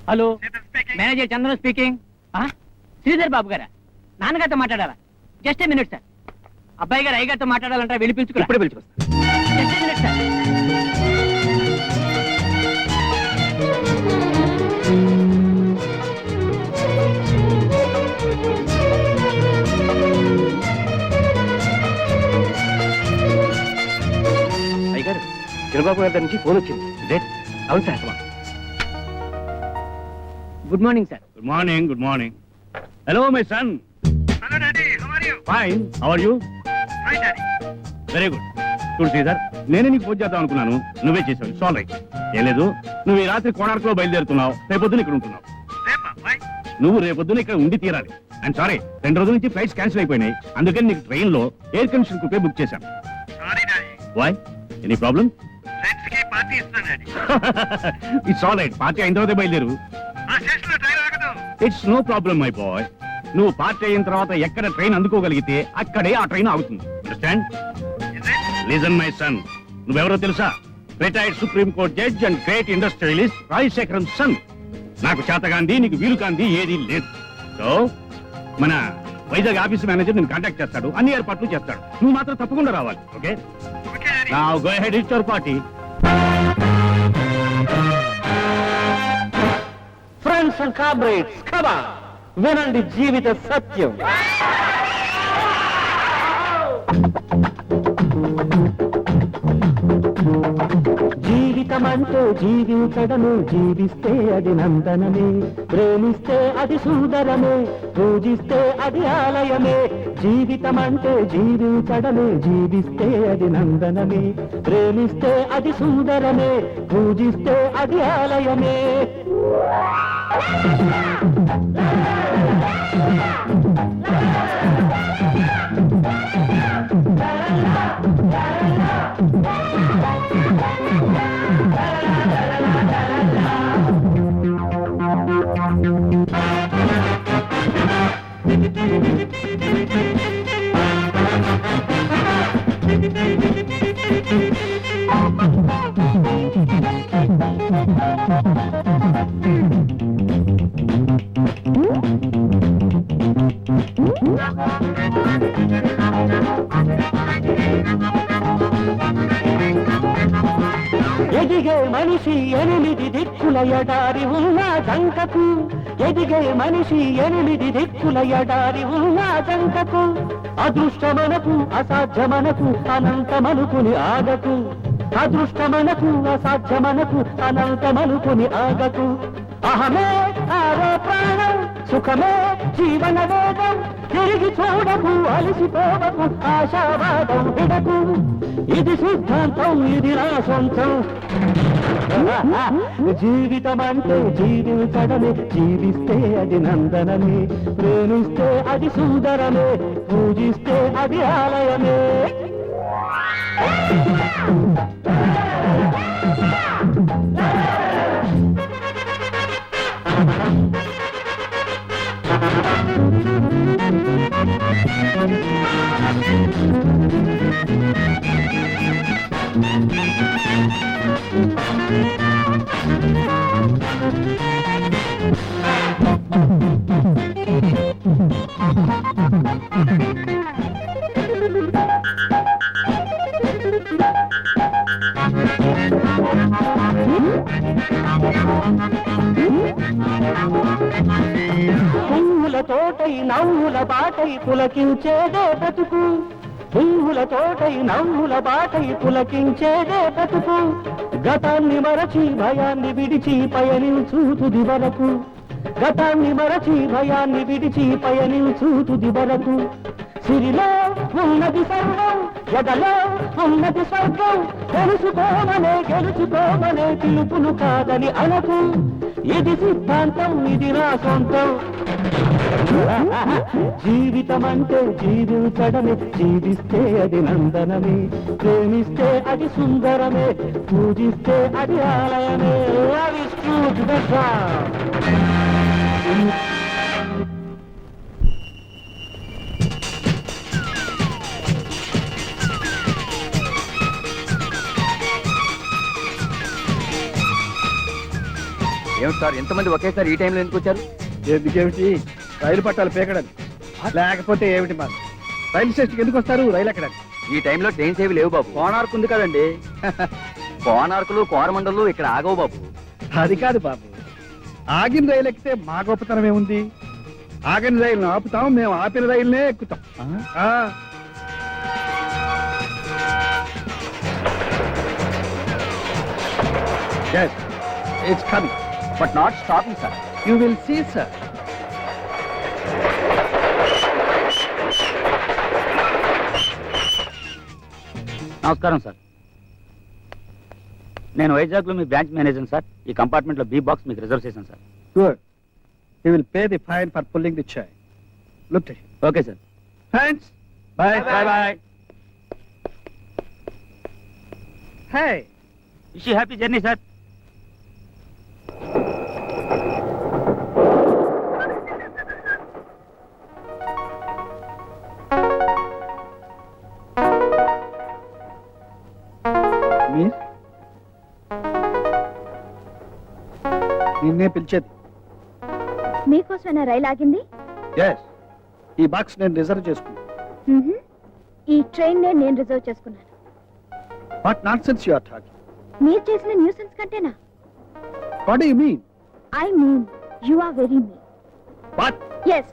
Hello, manager Chandra speaking. Sridhar Babu గారా? నాన్నగారితో మాట్లాడాలా? Just a minute sir. అబ్బాయి గారు అయ్యగారితో మాట్లాడాలంటే వెళ్ళి పిలుచుకురా. ఇప్పుడే పిలుచుకొస్తా. Just a minute sir. అయ్యగారు, చిరబాబు గారి నుంచి ఫోన్ వచ్చింది. అవును sir. Good morning sir. Good morning. Good morning. Hello my son. Hello, Daddy. How are you? Fine. How are you? Hi, Daddy. Very good. చూడు శ్రీధర్, నేనే నీకు ఫోన్ చేద్దాం అనుకున్నాను, నువ్వే చేసావు. సాల్ రైట్. ఏం లేదు, నువ్వు ఈ రాత్రి కోణార్కులో బయలుదేరుతున్నావు, రేపొద్దున ఇక్కడ ఉంటున్నావు. Repa, why? నువ్వు రేపొద్దున ఇక్కడ ఉండి తీరాలి. అండ్ సారీ, 2 రోజుల నుంచి ఫ్లైట్స్ క్యాన్సిల్ అయిపోయినాయి, అందుకని నీకు ట్రైన్ లో ఎయిర్ కండిషన్ కుపే బుక్ చేశాను. Sorry, Daddy. Why? Any problem? Friends కి పార్టీ ఇస్తున్నాను, Daddy. It's all right. Party అయిన తర్వాతే బయలుదేరు. ఆ స్టేషన్ లో ట్రైన్ ఆగదు. It's no problem my boy. నువ్వు పార్టీ అయిన తర్వాత ఎక్కడ ట్రైన్ అందుకోగలిగితే అక్కడే ఆ ట్రైన్ ఆగుతుంది. Understand? Is it? Listen my son, నువ్వెవరో తెలుసా? Retired supreme court judge and great industrialist Rajasekharam son. నాకు చేతగాంది, నీకు వీలు కాంది ఏదీ లేదు. సో మన వైజాగ్ ఆఫీస్ మేనేజర్ నేను కాంటాక్ట్ చేస్తాడు, అన్ని ఏర్పాట్లు చేస్తాడు. నువ్వు మాత్రం తప్పకుండా రావాలి. Okay? Okay, Daddy. Now go ahead with your party. Friends and comrades, కమా వినండి జీవిత సత్యం. జీవితం అంటే జీవించడమే, జీవిస్తే అది నందనమే, ప్రేమిస్తే అది సుందరమే, పూజిస్తే అది ఆలయమే. జీవితం అంటే జీవించడమే, జీవిస్తే అది నందనమే, ప్రేమిస్తే అది సుందరమే, పూజిస్తే అది ఆలయమే. ఎదిగే మనిషి 8 దిక్కుల ఎడారి ఉన్న దంకకు, ఎదిగే మనిషి 8 దిక్కుల ఎడారి ఉన్న దంకకు. అదృష్టమనకు అసాధ్యమనకు అనంతమనుకుని ఆగకు, అదృష్టమనకు అసాధ్యమనకు అనంతమనుకుని ఆగకు. అహమే ఆరో ప్రాణం, సుఖమే జీవన వేగం, తిరిగి చూడకు అలసిపోవకు, ఆశావాదం విడకు. ఇది సిద్ధాంతం, ఇది నా సొంతం. జీవితం అంటే జీవించడమే, జీవిస్తే అది నందనమే, ప్రేమిస్తే అది సుందరమే, పూజిస్తే అది ఆలయమే. పువ్వుల తోటై నవ్వుల బాటై పులకించేదే బతుకు, పువ్వుల తోటై నవ్వుల బాటై పులకించేదే బతుకు. గతాన్ని మరచి భయాన్ని విడిచి పయనించు తుది వరకు, గతాన్ని మరచి భయాన్ని విడిచి పయనించు తుది వరకు. సిరిలో ఉన్నది సర్వం, ఎదలో ఉన్నది స్వర్గం, తెలుసుకోమనే గెలుచుకోమనే పిలుపును కాదని అనకు. ఇది సిద్ధాంతం, ఇది నా సొంతం. జీవితం అంటే జీవించడమే, జీవిస్తే అది నందనమే, ప్రేమిస్తే అది సుందరమే, పూజిస్తే అది ఆలయమే. అవి ఏమిటి సార్ ఎంతమంది ఒకేసారి ఈ టైంలో ఎందుకు వచ్చారు? ఎందుకేమిటి రైలు పట్టాలు పేకడానికి లేకపోతే ఏమిటి మరి రైలు స్టేషన్కి ఎందుకు వస్తారు రైలు ఎక్కడానికి? ఈ టైంలో ట్రైన్స్ ఏవి లేవు బాబు. కోనార్క్ ఉంది కదండి. కోనార్కులు కోరమండలు ఇక్కడ ఆగవు బాబు. అది కాదు బాబు, ఆగిన రైలు ఎక్కితే మా గొప్పతనం ఏముంది? ఆగిన రైలును ఆపుతాం, మేము ఆపిన రైలునే ఎక్కుతాం. ఆ. Yes, it's coming. But not stopping sir. You will see, sir. నమస్కారం సార్. నేను వైజాగ్ లో మీ బ్రాంచ్ మేనేజర్ సార్. ఈ కంపార్ట్మెంట్ లో బి బాక్స్ మీకు రిజర్వ్ చేశాను sir. Good. You will pay the fine for pulling the chain. Look to him. Okay sir. Thanks. Bye. Bye. Hey. Wish you happy journey sir. Miss? నిన్నే పిలిచేది. మీకోసమైనా రైలు ఆగింది? Yes, ఈ box నేను reserve చేసుకున్నాను. మ్మ్హ. ఈ ట్రైన్ నేను రిజర్వ్ చేసుకున్నాను. What not sense you are talking? మీరు చేసిన న్యూసెన్స్ కంటేనా? What do you mean? I mean you are very mean. What? Yes,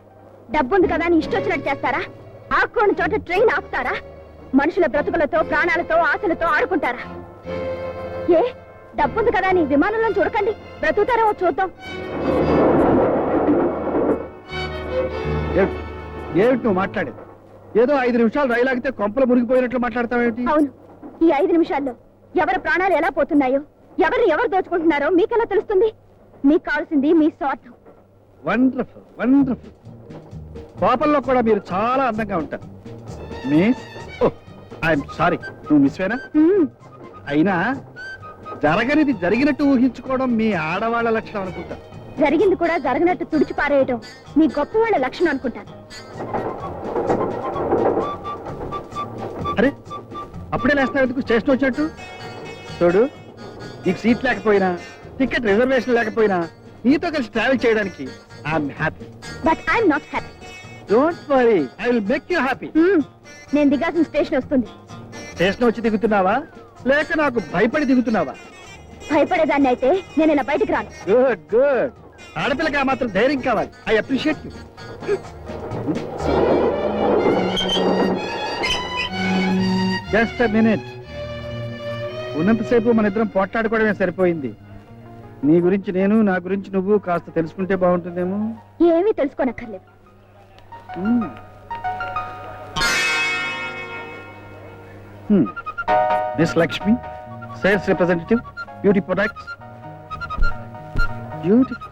డబ్బుంది కదా అని ఇష్టం వచ్చినట్టు చేస్తారా? ఆకుకోని చోట ట్రైన్ ఆపుతారా? మనుషుల బ్రతుకులతో ప్రాణాలతో ఆశలతో ఆడుకుంటారా? ఏ డబ్బుంది కదా అని విమానంలో చూడకండి, బ్రతుకుతారేమో చూద్దాం. ఏమిటి నువ్వు మాట్లాడేది? ఏదో 5 నిమిషాలు రైలు ఆగితే కొంపలు మునిగిపోయినట్లు మాట్లాడతావేమిటి? అవును, ఈ 5 నిమిషాల్లో ఎవరి ప్రాణాలు ఎలా పోతున్నాయో, ఎవరు దోచుకుంటున్నారో మీకెలా తెలుస్తుంది? మీకు కావాల్సింది మీ స్వార్థం. Wonderful, wonderful. కోపంలో కూడా మీరు చాలా అందంగా ఉంటారు. మిస్, ఓ ఐఎమ్ సారీ, నువ్వు మిస్వేనా? మ్మ్. అయినా జరగనిది జరిగినట్టు ఊహించుకోవడం మీ ఆడవాళ్ళ లక్షణం అనుకుంటా. జరిగింది కూడా జరగనట్టు తుడిచి పారేయటం మీ గొప్ప వాళ్ళ లక్షణం అనుకుంటాను. అరే అప్పుడే లేస్తావు ఎందుకు? స్టేషన్ వచ్చినట్టు చూడు, నీకు సీట్ లేకపోయినా, టికెట్ రిజర్వేషన్ లేకపోయినా నీతో కలిసి ట్రావెల్ చేయడానికి I'm happy. But I'm not happy. Don't worry, I will make you happy. నేను దిగాల్సిన స్టేషన్ వస్తుంది. స్టేషన్ వచ్చి దిగుతున్నావా లేక నాకు భయపడి దిగుతున్నావా? భయపడేదాన్ని అయితే నేను ఇలా బయటికి రాను. Good good. ఆడపిల్లకి ఆ మాత్రం ధైర్యం కావాలి. I appreciate you. Just a minute. ఉన్నంతసేపు మన ఇద్దరం పోట్లాడుకోవడమే సరిపోయింది. నీ గురించి నేను, నా గురించి నువ్వు కాస్త తెలుసుకుంటే బాగుంటుందేమో. ఏమీ తెలుసుకోనక్కర్లేదు. Miss Lakshmi, sales representative, beauty products. Beautiful.